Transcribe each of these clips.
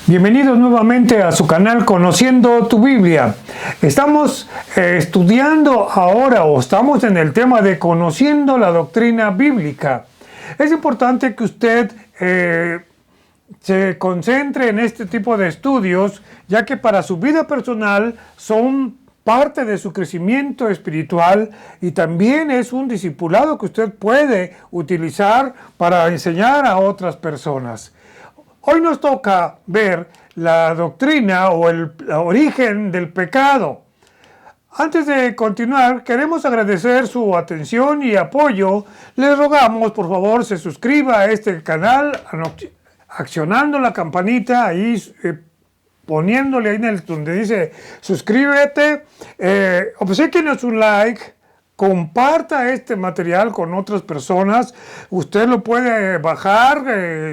Bienvenidos nuevamente a su canal Conociendo tu Biblia. Estamos estudiando ahora o estamos en el tema de conociendo la doctrina bíblica. Es importante que usted se concentre en este tipo de estudios, ya que para su vida personal son parte de su crecimiento espiritual y también es un discipulado que usted puede utilizar para enseñar a otras personas. Hoy nos toca ver la doctrina o el origen del pecado. Antes de continuar, queremos agradecer su atención y apoyo. Les rogamos, por favor, se suscriba a este canal accionando la campanita, ahí poniéndole ahí donde dice suscríbete, obsequienos un like. Comparta este material con otras personas. Usted lo puede bajar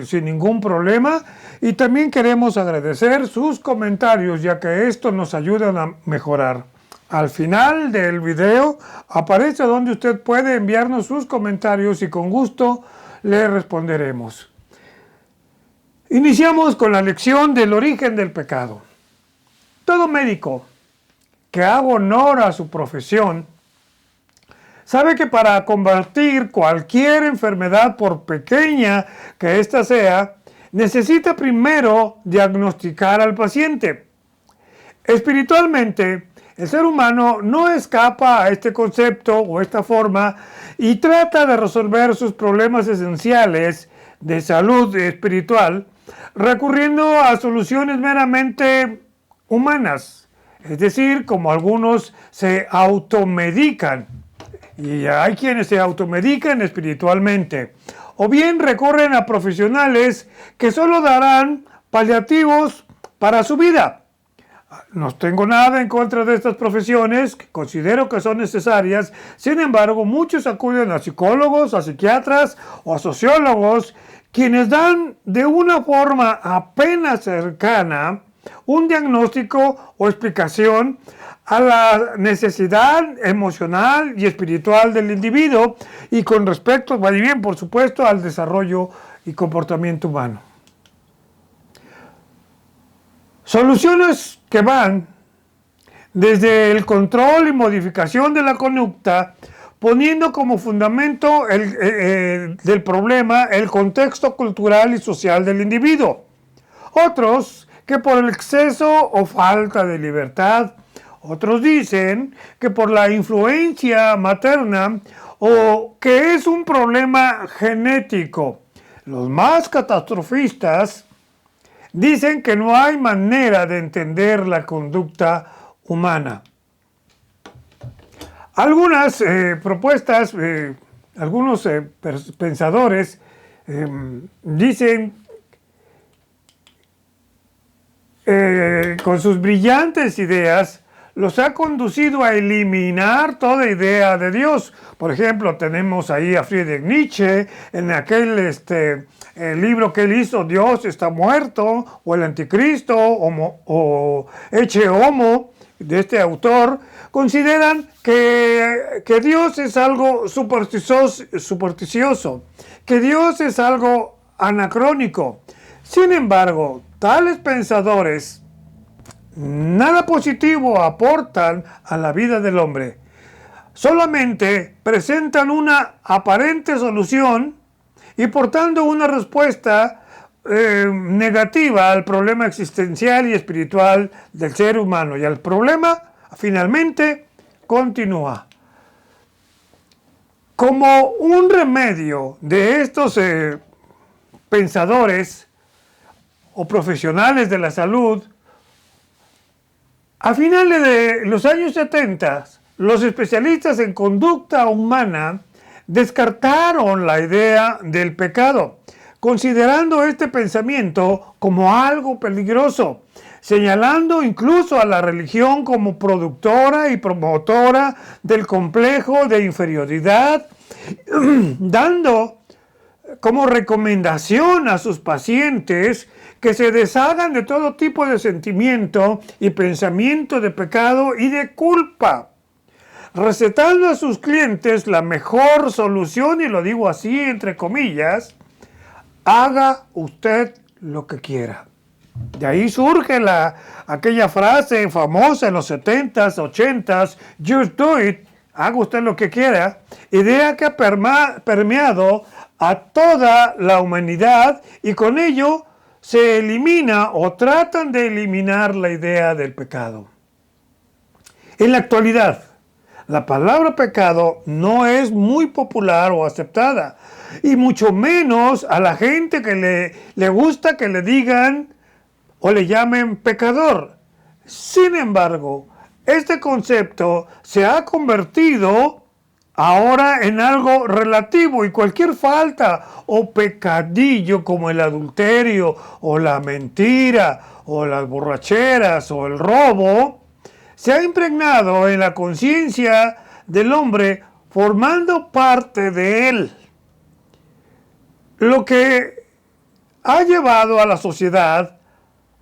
sin ningún problema. Y también queremos agradecer sus comentarios, ya que esto nos ayuda a mejorar. Al final del video aparece donde usted puede enviarnos sus comentarios y con gusto le responderemos. Iniciamos con la lección del origen del pecado. Todo médico que haga honor a su profesión sabe que para combatir cualquier enfermedad, por pequeña que ésta sea, necesita primero diagnosticar al paciente. Espiritualmente, el ser humano no escapa a este concepto o esta forma y trata de resolver sus problemas esenciales de salud espiritual recurriendo a soluciones meramente humanas, es decir, como algunos se automedican. Y hay quienes se automedican espiritualmente. O bien recurren a profesionales que solo darán paliativos para su vida. No tengo nada en contra de estas profesiones, que considero que son necesarias. Sin embargo, muchos acuden a psicólogos, a psiquiatras o a sociólogos, quienes dan de una forma apenas cercana un diagnóstico o explicación a la necesidad emocional y espiritual del individuo y con respecto, bien, por supuesto, al desarrollo y comportamiento humano. Soluciones que van desde el control y modificación de la conducta, poniendo como fundamento del problema el contexto cultural y social del individuo. Otros que por el exceso o falta de libertad. Otros dicen que por la influencia materna o que es un problema genético. Los más catastrofistas dicen que no hay manera de entender la conducta humana. Algunas propuestas, algunos pensadores dicen con sus brillantes ideas los ha conducido a eliminar toda idea de Dios. Por ejemplo, tenemos ahí a Friedrich Nietzsche, en aquel el libro que él hizo, Dios está muerto, o el anticristo, o Ecce Homo, de este autor, consideran que Dios es algo supersticioso, que Dios es algo anacrónico. Sin embargo, tales pensadores nada positivo aportan a la vida del hombre. Solamente presentan una aparente solución y por tanto una respuesta negativa al problema existencial y espiritual del ser humano. Y el problema finalmente continúa. Como un remedio de estos pensadores o profesionales de la salud, a finales de los años 70, los especialistas en conducta humana descartaron la idea del pecado, considerando este pensamiento como algo peligroso, señalando incluso a la religión como productora y promotora del complejo de inferioridad, dando como recomendación a sus pacientes que se deshagan de todo tipo de sentimiento y pensamiento de pecado y de culpa, recetando a sus clientes la mejor solución, y lo digo así entre comillas: haga usted lo que quiera. De ahí surge aquella frase famosa en los 70s, 80s, just do it, haga usted lo que quiera, idea que ha permeado a toda la humanidad y con ello se elimina o tratan de eliminar la idea del pecado. En la actualidad, la palabra pecado no es muy popular o aceptada, y mucho menos a la gente que le gusta que le digan o le llamen pecador. Sin embargo, este concepto se ha convertido ahora en algo relativo y cualquier falta o pecadillo como el adulterio o la mentira o las borracheras o el robo se ha impregnado en la conciencia del hombre formando parte de él. Lo que ha llevado a la sociedad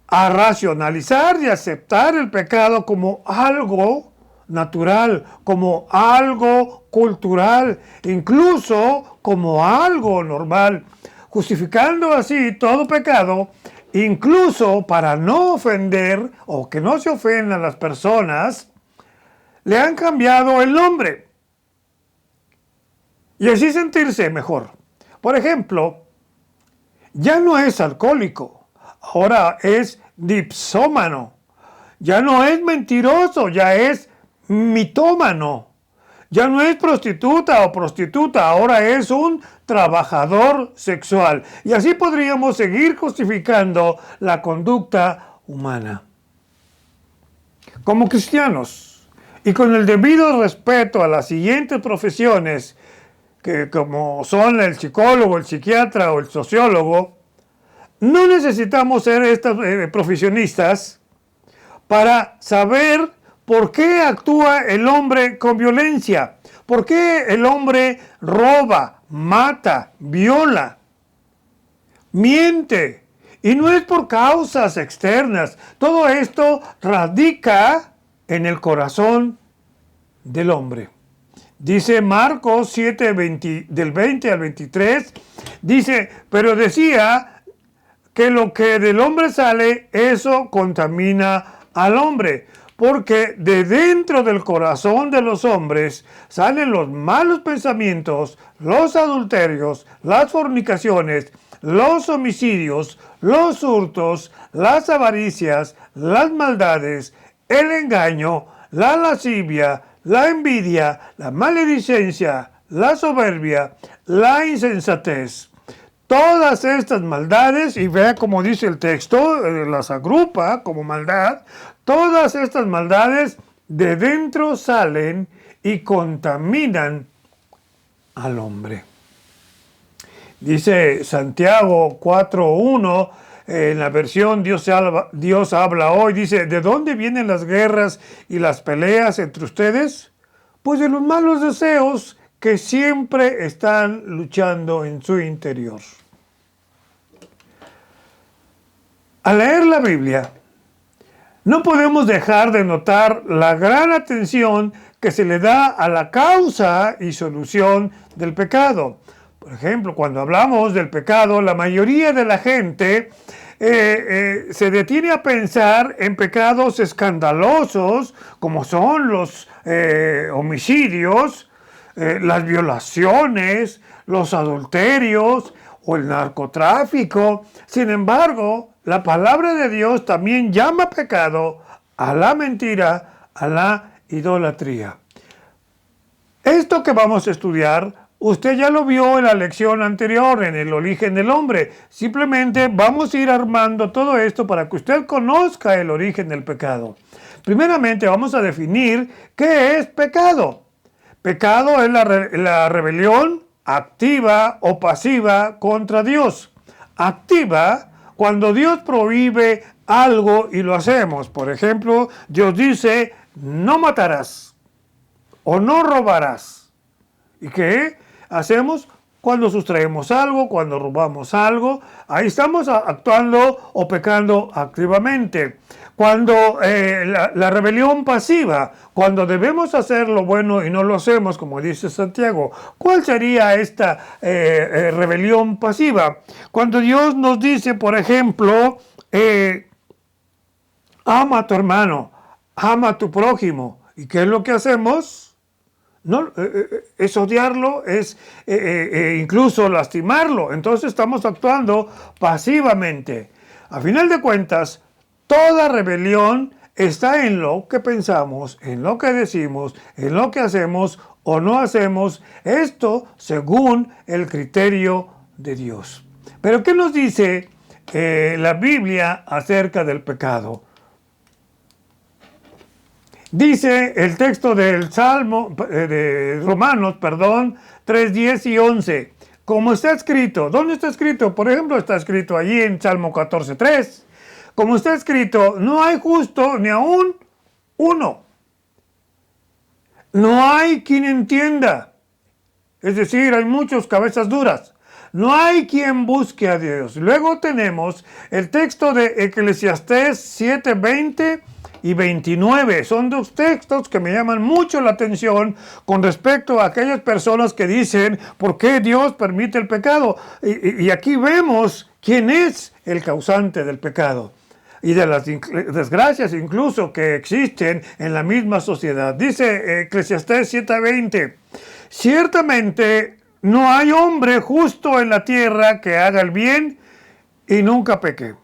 a racionalizar y aceptar el pecado como algo natural, como algo cultural, incluso como algo normal, justificando así todo pecado, incluso para no ofender o que no se ofendan las personas, le han cambiado el nombre y así sentirse mejor. Por ejemplo, ya no es alcohólico, ahora es dipsómano. Ya no es mentiroso, ya es mitómano. Ya no es prostituta o prostituta, ahora es un trabajador sexual. Y así podríamos seguir justificando la conducta humana. Como cristianos, y con el debido respeto a las siguientes profesiones, que como son el psicólogo, el psiquiatra o el sociólogo, no necesitamos ser estos profesionistas para saber por qué actúa el hombre con violencia, por qué el hombre roba, mata, viola, miente. Y no es por causas externas. Todo esto radica en el corazón del hombre. Dice Marcos 7, del 20 al 23, dice, pero decía que lo que del hombre sale, eso contamina al hombre, porque de dentro del corazón de los hombres salen los malos pensamientos, los adulterios, las fornicaciones, los homicidios, los hurtos, las avaricias, las maldades, el engaño, la lascivia, la envidia, la maledicencia, la soberbia, la insensatez. Todas estas maldades, y vea como dice el texto, las agrupa como maldad, todas estas maldades de dentro salen y contaminan al hombre. Dice Santiago 4:1, en la versión Dios habla hoy, dice, ¿de dónde vienen las guerras y las peleas entre ustedes? Pues de los malos deseos que siempre están luchando en su interior. Al leer la Biblia, no podemos dejar de notar la gran atención que se le da a la causa y solución del pecado. Por ejemplo, cuando hablamos del pecado, la mayoría de la gente se detiene a pensar en pecados escandalosos, como son los homicidios, las violaciones, los adulterios o el narcotráfico. Sin embargo, la palabra de Dios también llama pecado a la mentira, a la idolatría. Esto que vamos a estudiar, usted ya lo vio en la lección anterior, en el origen del hombre. Simplemente vamos a ir armando todo esto para que usted conozca el origen del pecado. Primeramente vamos a definir qué es pecado. Pecado es la rebelión activa o pasiva contra Dios. Activa cuando Dios prohíbe algo y lo hacemos. Por ejemplo, Dios dice, no matarás o no robarás. ¿Y qué hacemos? cuando sustraemos algo, cuando robamos algo, ahí estamos actuando o pecando activamente. Cuando la rebelión pasiva, cuando debemos hacer lo bueno y no lo hacemos, como dice Santiago, ¿cuál sería esta rebelión pasiva? Cuando Dios nos dice, por ejemplo, ama a tu hermano, ama a tu prójimo, ¿y qué es lo que hacemos? No, es odiarlo, es incluso lastimarlo. Entonces estamos actuando pasivamente. A final de cuentas, toda rebelión está en lo que pensamos, en lo que decimos, en lo que hacemos o no hacemos. Esto según el criterio de Dios. Pero ¿qué nos dice la Biblia acerca del pecado? Dice el texto del Salmo, de Romanos, 3, 10 y 11. Como está escrito, ¿dónde está escrito? Por ejemplo, está escrito allí en Salmo 14, 3. Como está escrito, no hay justo ni aún uno. No hay quien entienda. Es decir, hay muchos cabezas duras. No hay quien busque a Dios. Luego tenemos el texto de Eclesiastés 7, 20 y 29. Son dos textos que me llaman mucho la atención con respecto a aquellas personas que dicen ¿por qué Dios permite el pecado? Y aquí vemos quién es el causante del pecado y de las desgracias incluso que existen en la misma sociedad. Dice Eclesiastés 7:20, ciertamente no hay hombre justo en la tierra que haga el bien y nunca peque.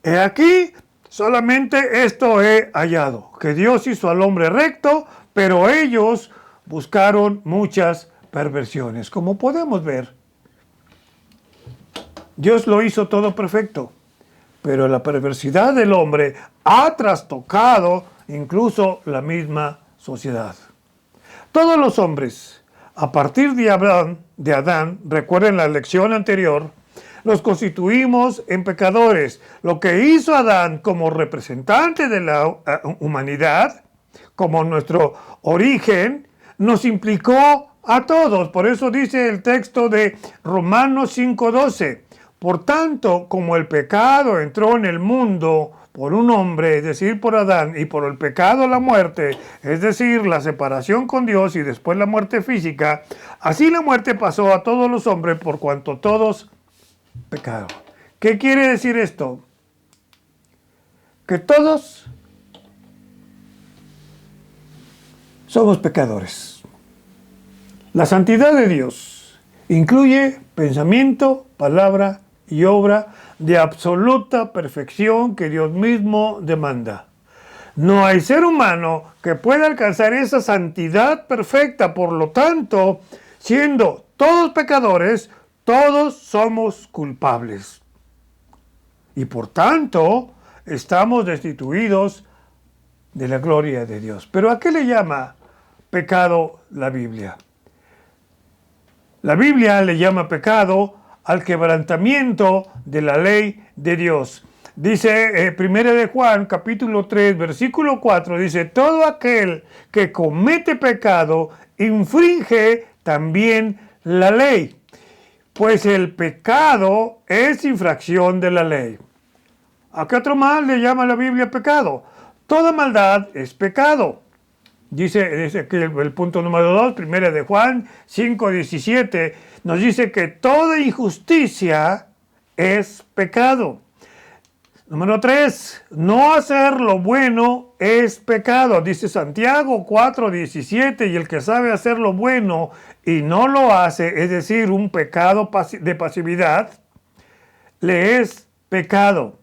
He aquí, solamente esto he hallado, que Dios hizo al hombre recto, pero ellos buscaron muchas perversiones. Como podemos ver, Dios lo hizo todo perfecto, pero la perversidad del hombre ha trastocado incluso la misma sociedad. Todos los hombres, a partir de Adán, recuerden la lección anterior, nos constituimos en pecadores. Lo que hizo Adán como representante de la humanidad, como nuestro origen, nos implicó a todos. Por eso dice el texto de Romanos 5:12. Por tanto, como el pecado entró en el mundo por un hombre, es decir, por Adán, y por el pecado la muerte, es decir, la separación con Dios y después la muerte física, así la muerte pasó a todos los hombres por cuanto todos pecaron. ¿Qué quiere decir esto? Que todos somos pecadores. La santidad de Dios incluye pensamiento, palabra y obra de absoluta perfección que Dios mismo demanda. No hay ser humano que pueda alcanzar esa santidad perfecta, por lo tanto, siendo todos pecadores, todos somos culpables. Y por tanto, estamos destituidos de la gloria de Dios. ¿Pero a qué le llama pecado la Biblia? La Biblia le llama pecado al quebrantamiento de la ley de Dios. Dice 1 de Juan, capítulo 3, versículo 4, dice, todo aquel que comete pecado infringe también la ley, pues el pecado es infracción de la ley. ¿A qué otro más le llama la Biblia pecado? Toda maldad es pecado. Dice aquí el punto número 2, 1 de Juan 5, 17, nos dice que toda injusticia es pecado. Número 3, no hacer lo bueno es pecado. Dice Santiago 4, 17, y el que sabe hacer lo bueno y no lo hace, es decir, un pecado de pasividad, le es pecado.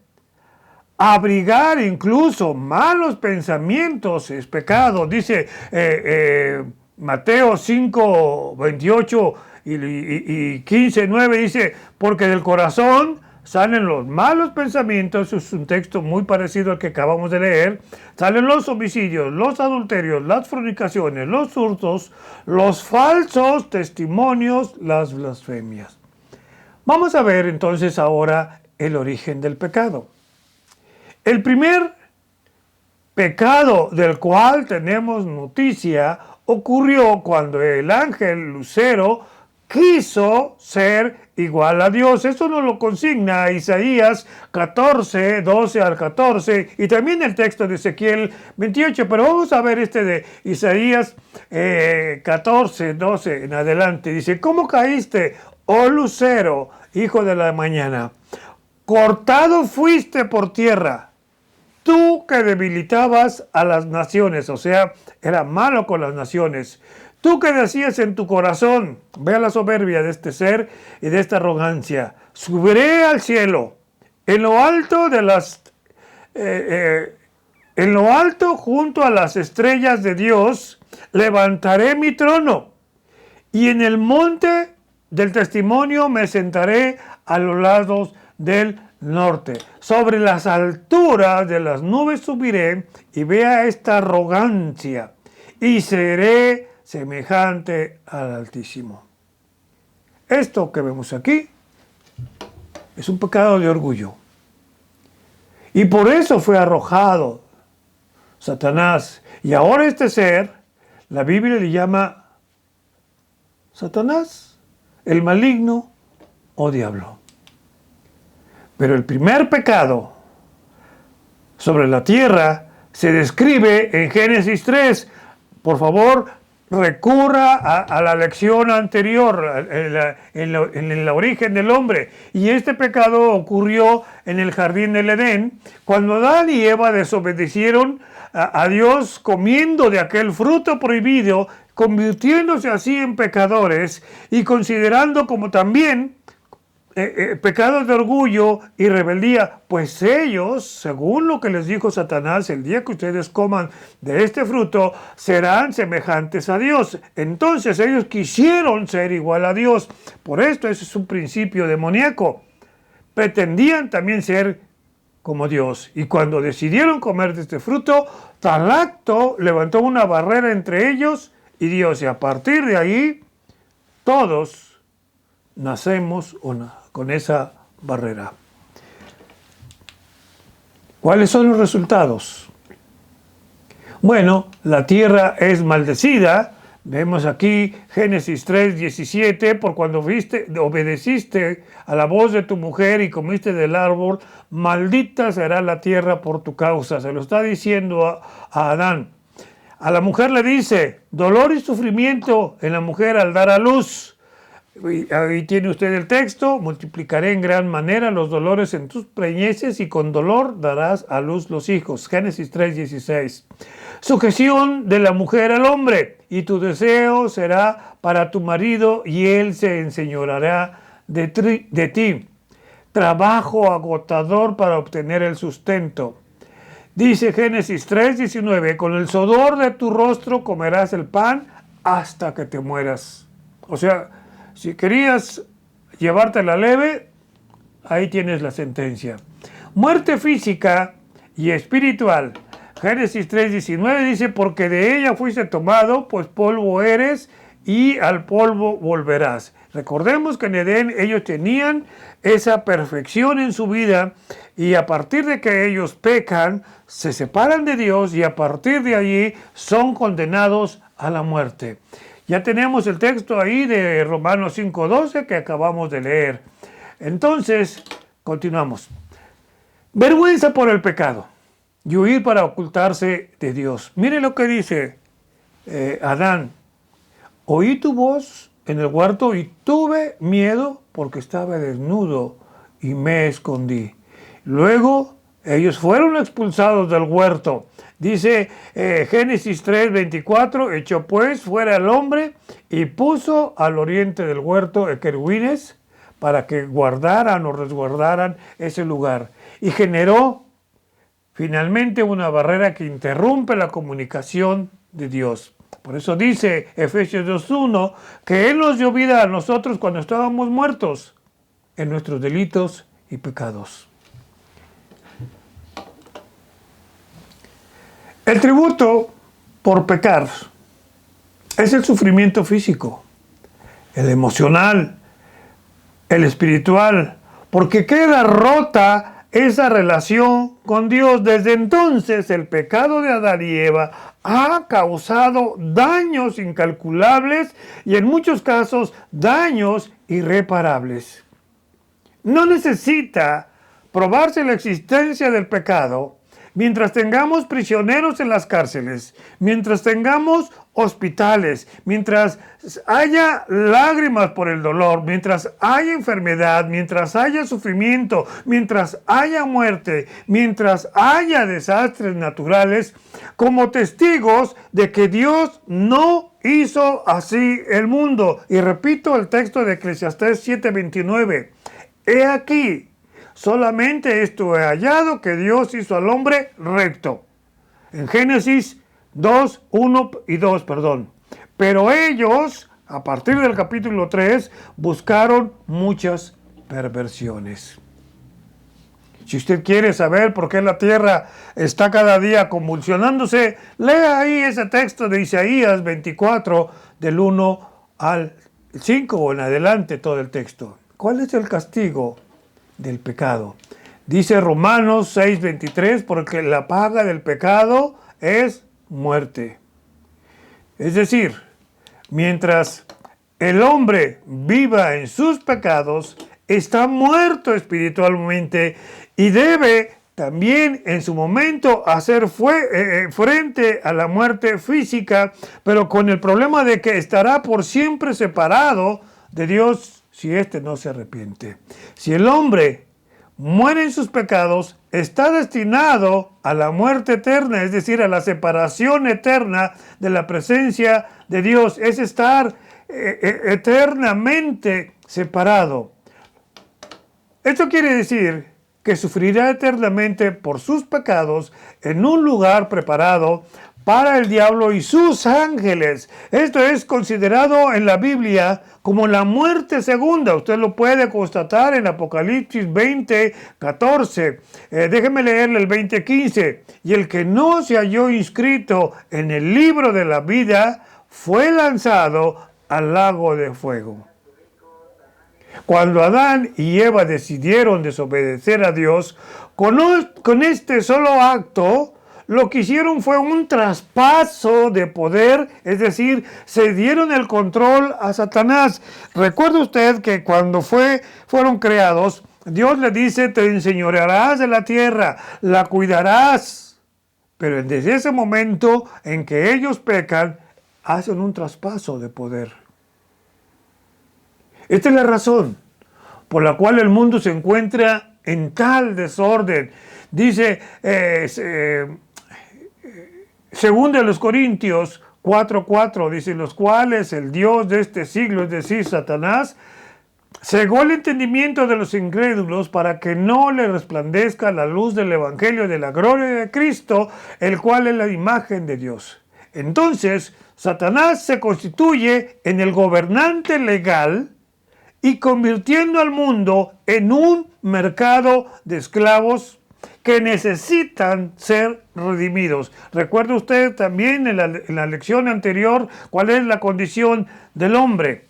Abrigar incluso malos pensamientos es pecado. Dice Mateo 5, 28 y 15, 9, dice, porque del corazón salen los malos pensamientos, es un texto muy parecido al que acabamos de leer, salen los homicidios, los adulterios, las fornicaciones, los hurtos, los falsos testimonios, las blasfemias. Vamos a ver entonces ahora el origen del pecado. El primer pecado del cual tenemos noticia ocurrió cuando el ángel Lucero quiso ser igual a Dios. Eso nos lo consigna Isaías 14, 12 al 14, y también el texto de Ezequiel 28, pero vamos a ver este de Isaías 14, 12 en adelante. Dice: ¿Cómo caíste, oh lucero, hijo de la mañana? Cortado fuiste por tierra, tú que debilitabas a las naciones, o sea, era malo con las naciones. Tú que decías en tu corazón, vea la soberbia de este ser y de esta arrogancia: subiré al cielo, en lo alto de en lo alto junto a las estrellas de Dios, levantaré mi trono, y en el monte del testimonio me sentaré a los lados del norte. Sobre las alturas de las nubes subiré, y vea esta arrogancia, y seré semejante al Altísimo. Esto que vemos aquí es un pecado de orgullo. Y por eso fue arrojado Satanás. Y ahora este ser, la Biblia le llama Satanás, el maligno o diablo. Pero el primer pecado sobre la tierra se describe en Génesis 3. Por favor, recurra a la lección anterior, en el origen del hombre. Y este pecado ocurrió en el jardín del Edén, cuando Adán y Eva desobedecieron a Dios comiendo de aquel fruto prohibido, convirtiéndose así en pecadores y considerando como también pecados de orgullo y rebeldía, pues ellos, según lo que les dijo Satanás: el día que ustedes coman de este fruto, serán semejantes a Dios. Entonces ellos quisieron ser igual a Dios. Por esto ese es un principio demoníaco. Pretendían también ser como Dios. Y cuando decidieron comer de este fruto, tal acto levantó una barrera entre ellos y Dios. Y a partir de ahí, todos nacemos con esa barrera. ¿Cuáles son los resultados? Bueno, la tierra es maldecida. Vemos aquí Génesis 3, 17, por cuando obedeciste a la voz de tu mujer y comiste del árbol, maldita será la tierra por tu causa. Se lo está diciendo a Adán. A la mujer le dice: dolor y sufrimiento en la mujer al dar a luz. Ahí tiene usted el texto: multiplicaré en gran manera los dolores en tus preñeces, y con dolor darás a luz los hijos. Génesis 3, 16. Sujeción de la mujer al hombre: y tu deseo será para tu marido, y él se enseñoreará de ti. Trabajo agotador para obtener el sustento. Dice Génesis 3, 19: con el sudor de tu rostro comerás el pan hasta que te mueras. O sea, si querías llevártela leve, ahí tienes la sentencia. Muerte física y espiritual. Génesis 3:19 dice: porque de ella fuiste tomado, pues polvo eres y al polvo volverás. Recordemos que en Edén ellos tenían esa perfección en su vida, y a partir de que ellos pecan, se separan de Dios, y a partir de allí son condenados a la muerte. Ya tenemos el texto ahí de Romanos 5:12 que acabamos de leer. Entonces, continuamos. Vergüenza por el pecado y huir para ocultarse de Dios. Mire lo que dice Adán: oí tu voz en el huerto y tuve miedo porque estaba desnudo y me escondí. Luego ellos fueron expulsados del huerto. Dice Génesis 3:24: echó pues fuera al hombre y puso al oriente del huerto querubines para que guardaran o resguardaran ese lugar. Y generó finalmente una barrera que interrumpe la comunicación de Dios. Por eso dice Efesios 2:1 que Él nos dio vida a nosotros cuando estábamos muertos en nuestros delitos y pecados. El tributo por pecar es el sufrimiento físico, el emocional, el espiritual, porque queda rota esa relación con Dios. Desde entonces, el pecado de Adán y Eva ha causado daños incalculables y en muchos casos daños irreparables. No necesita probarse la existencia del pecado mientras tengamos prisioneros en las cárceles, mientras tengamos hospitales, mientras haya lágrimas por el dolor, mientras haya enfermedad, mientras haya sufrimiento, mientras haya muerte, mientras haya desastres naturales, como testigos de que Dios no hizo así el mundo. Y repito el texto de Eclesiastés 7:29. He aquí, solamente esto he hallado, que Dios hizo al hombre recto. En Génesis 2, 1 y 2, perdón. Pero ellos, a partir del capítulo 3, buscaron muchas perversiones. Si usted quiere saber por qué la tierra está cada día convulsionándose, lea ahí ese texto de Isaías 24, del 1 al 5 o en adelante todo el texto. ¿Cuál es el castigo del pecado? Dice Romanos 6:23, porque la paga del pecado es muerte. Es decir, mientras el hombre viva en sus pecados, está muerto espiritualmente y debe también en su momento hacer frente a la muerte física, pero con el problema de que estará por siempre separado de Dios si éste no se arrepiente. Si el hombre muere en sus pecados, está destinado a la muerte eterna, es decir, a la separación eterna de la presencia de Dios. Es estar eternamente separado. Esto quiere decir que sufrirá eternamente por sus pecados en un lugar preparado para el diablo y sus ángeles. Esto es considerado en la Biblia como la muerte segunda. Usted lo puede constatar en Apocalipsis 20:14. Déjeme leerle el 20:15. Y el que no se halló inscrito en el libro de la vida fue lanzado al lago de fuego. Cuando Adán y Eva decidieron desobedecer a Dios, con este solo acto, lo que hicieron fue un traspaso de poder, es decir, se dieron el control a Satanás. Recuerda usted que cuando fueron creados, Dios le dice, te enseñorearás de la tierra, la cuidarás. Pero desde ese momento en que ellos pecan, hacen un traspaso de poder. Esta es la razón por la cual el mundo se encuentra en tal desorden. Dice, según de los Corintios 4:4, dice, los cuales el Dios de este siglo, es decir, Satanás, cegó el entendimiento de los incrédulos para que no le resplandezca la luz del evangelio de la gloria de Cristo, el cual es la imagen de Dios. Entonces, Satanás se constituye en el gobernante legal y convirtiendo al mundo en un mercado de esclavos que necesitan ser redimidos. Recuerde usted también en la lección anterior cuál es la condición del hombre.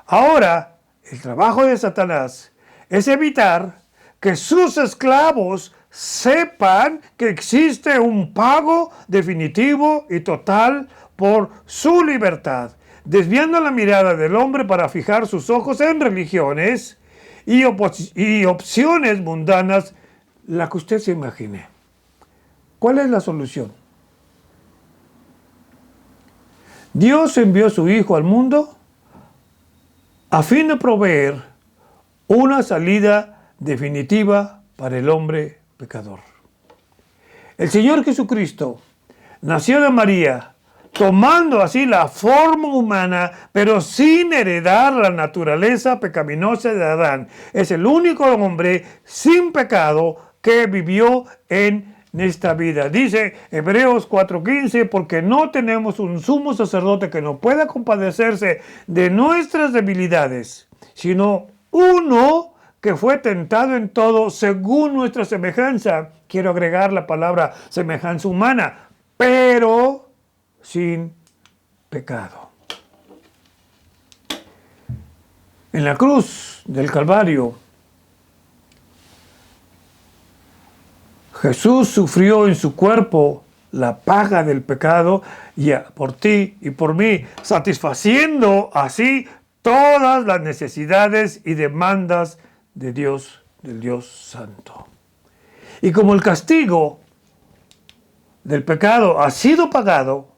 Ahora, el trabajo de Satanás es evitar que sus esclavos sepan que existe un pago definitivo y total por su libertad, desviando la mirada del hombre para fijar sus ojos en religiones y opciones mundanas, la que usted se imagine. ¿Cuál es la solución? Dios envió a su Hijo al mundo a fin de proveer una salida definitiva para el hombre pecador. El Señor Jesucristo nació de María, tomando así la forma humana, pero sin heredar la naturaleza pecaminosa de Adán. Es el único hombre sin pecado que vivió en esta vida. Dice Hebreos 4:15, porque no tenemos un sumo sacerdote que no pueda compadecerse de nuestras debilidades, sino uno que fue tentado en todo según nuestra semejanza. Quiero agregar la palabra semejanza humana, pero sin pecado. En la cruz del Calvario, Jesús sufrió en su cuerpo la paga del pecado por ti y por mí, satisfaciendo así todas las necesidades y demandas de Dios, del Dios Santo. Y como el castigo del pecado ha sido pagado,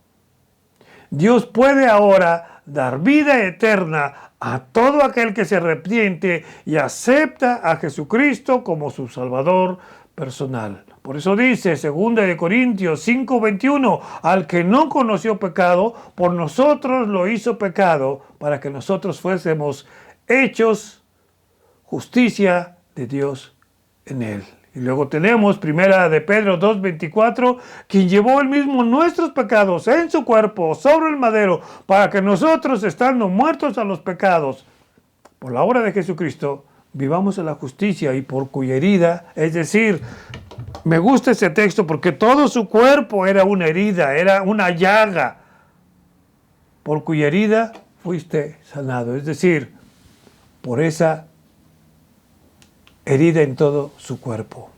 Dios puede ahora dar vida eterna a todo aquel que se arrepiente y acepta a Jesucristo como su Salvador personal. Por eso dice 2 Corintios 5:21, al que no conoció pecado, por nosotros lo hizo pecado, para que nosotros fuésemos hechos justicia de Dios en él. Y luego tenemos 1 de Pedro 2:24, quien llevó él mismo nuestros pecados en su cuerpo sobre el madero, para que nosotros, estando muertos a los pecados, por la obra de Jesucristo, vivamos en la justicia, y por cuya herida, es decir, me gusta ese texto porque todo su cuerpo era una herida, era una llaga, por cuya herida fuiste sanado, es decir, por esa herida en todo su cuerpo.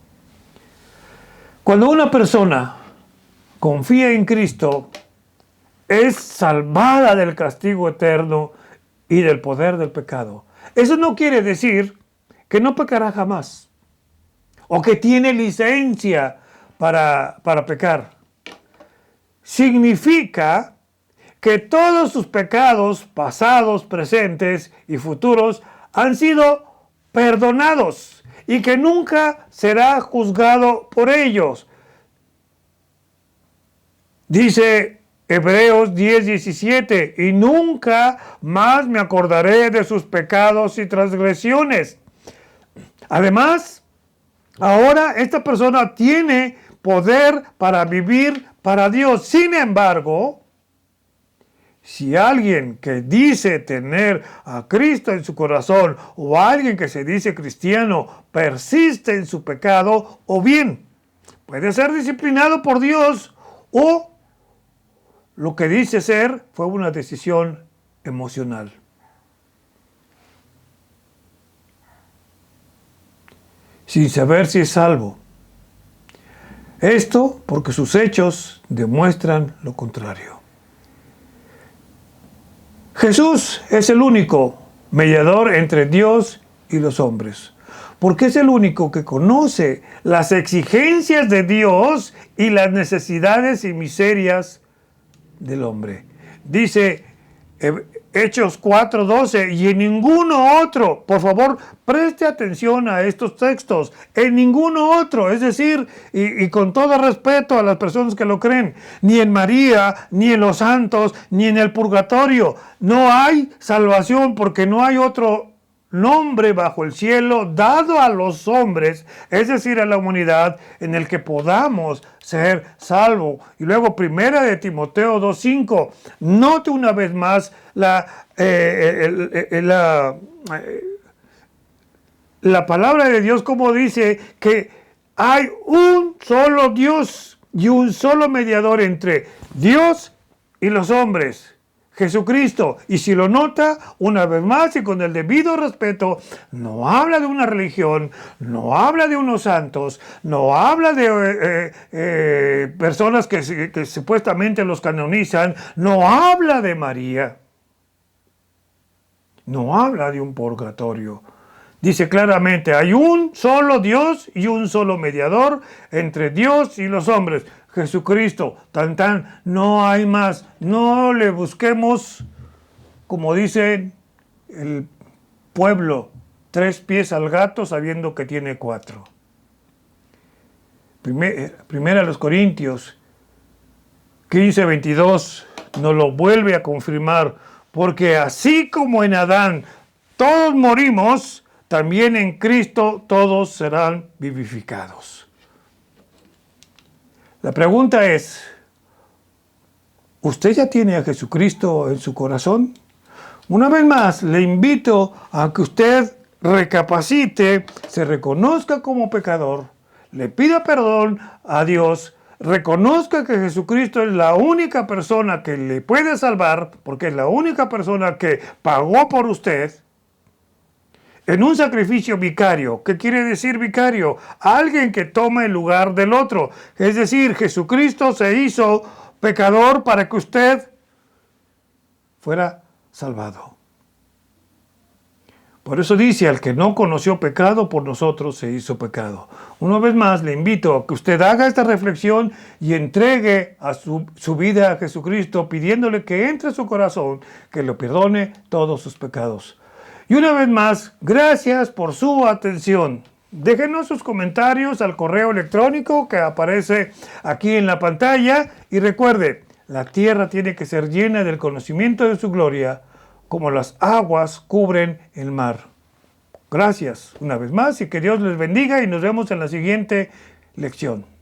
Cuando una persona confía en Cristo, es salvada del castigo eterno y del poder del pecado. Eso no quiere decir que no pecará jamás, o que tiene licencia para pecar. Significa que todos sus pecados pasados, presentes y futuros han sido perdonados y que nunca será juzgado por ellos. Dice Hebreos 10:17, y nunca más me acordaré de sus pecados y transgresiones. Además, ahora esta persona tiene poder para vivir para Dios. Sin embargo, si alguien que dice tener a Cristo en su corazón, o alguien que se dice cristiano, persiste en su pecado, o bien puede ser disciplinado por Dios, o lo que dice ser fue una decisión emocional. Sin saber si es salvo. Esto porque sus hechos demuestran lo contrario. Jesús es el único mediador entre Dios y los hombres, porque es el único que conoce las exigencias de Dios y las necesidades y miserias del hombre. Dice Hechos 4:12, y en ninguno otro, por favor, preste atención a estos textos, en ninguno otro, es decir, y con todo respeto a las personas que lo creen, ni en María, ni en los santos, ni en el purgatorio, no hay salvación, porque no hay otro nombre bajo el cielo dado a los hombres, es decir, a la humanidad, en el que podamos ser salvos. Y luego 1 de Timoteo 2:5, note una vez más la palabra de Dios, como dice que hay un solo Dios y un solo mediador entre Dios y los hombres, Jesucristo. Y si lo nota, una vez más y con el debido respeto, no habla de una religión, no habla de unos santos, no habla de personas que supuestamente los canonizan, no habla de María, no habla de un purgatorio. Dice claramente, hay un solo Dios y un solo mediador entre Dios y los hombres, Jesucristo, no hay más. No le busquemos, como dice el pueblo, 3 pies al gato sabiendo que tiene 4. Primera a los Corintios 15:22 nos lo vuelve a confirmar, porque así como en Adán todos morimos, también en Cristo todos serán vivificados. La pregunta es, ¿usted ya tiene a Jesucristo en su corazón? Una vez más, le invito a que usted recapacite, se reconozca como pecador, le pida perdón a Dios, reconozca que Jesucristo es la única persona que le puede salvar, porque es la única persona que pagó por usted, en un sacrificio vicario. ¿Qué quiere decir vicario? Alguien que toma el lugar del otro. Es decir, Jesucristo se hizo pecador para que usted fuera salvado. Por eso dice, al que no conoció pecado, por nosotros se hizo pecado. Una vez más, le invito a que usted haga esta reflexión y entregue a su vida a Jesucristo, pidiéndole que entre a su corazón, que le perdone todos sus pecados. Y una vez más, gracias por su atención. Déjenos sus comentarios al correo electrónico que aparece aquí en la pantalla. Y recuerde, la tierra tiene que ser llena del conocimiento de su gloria, como las aguas cubren el mar. Gracias una vez más y que Dios les bendiga y nos vemos en la siguiente lección.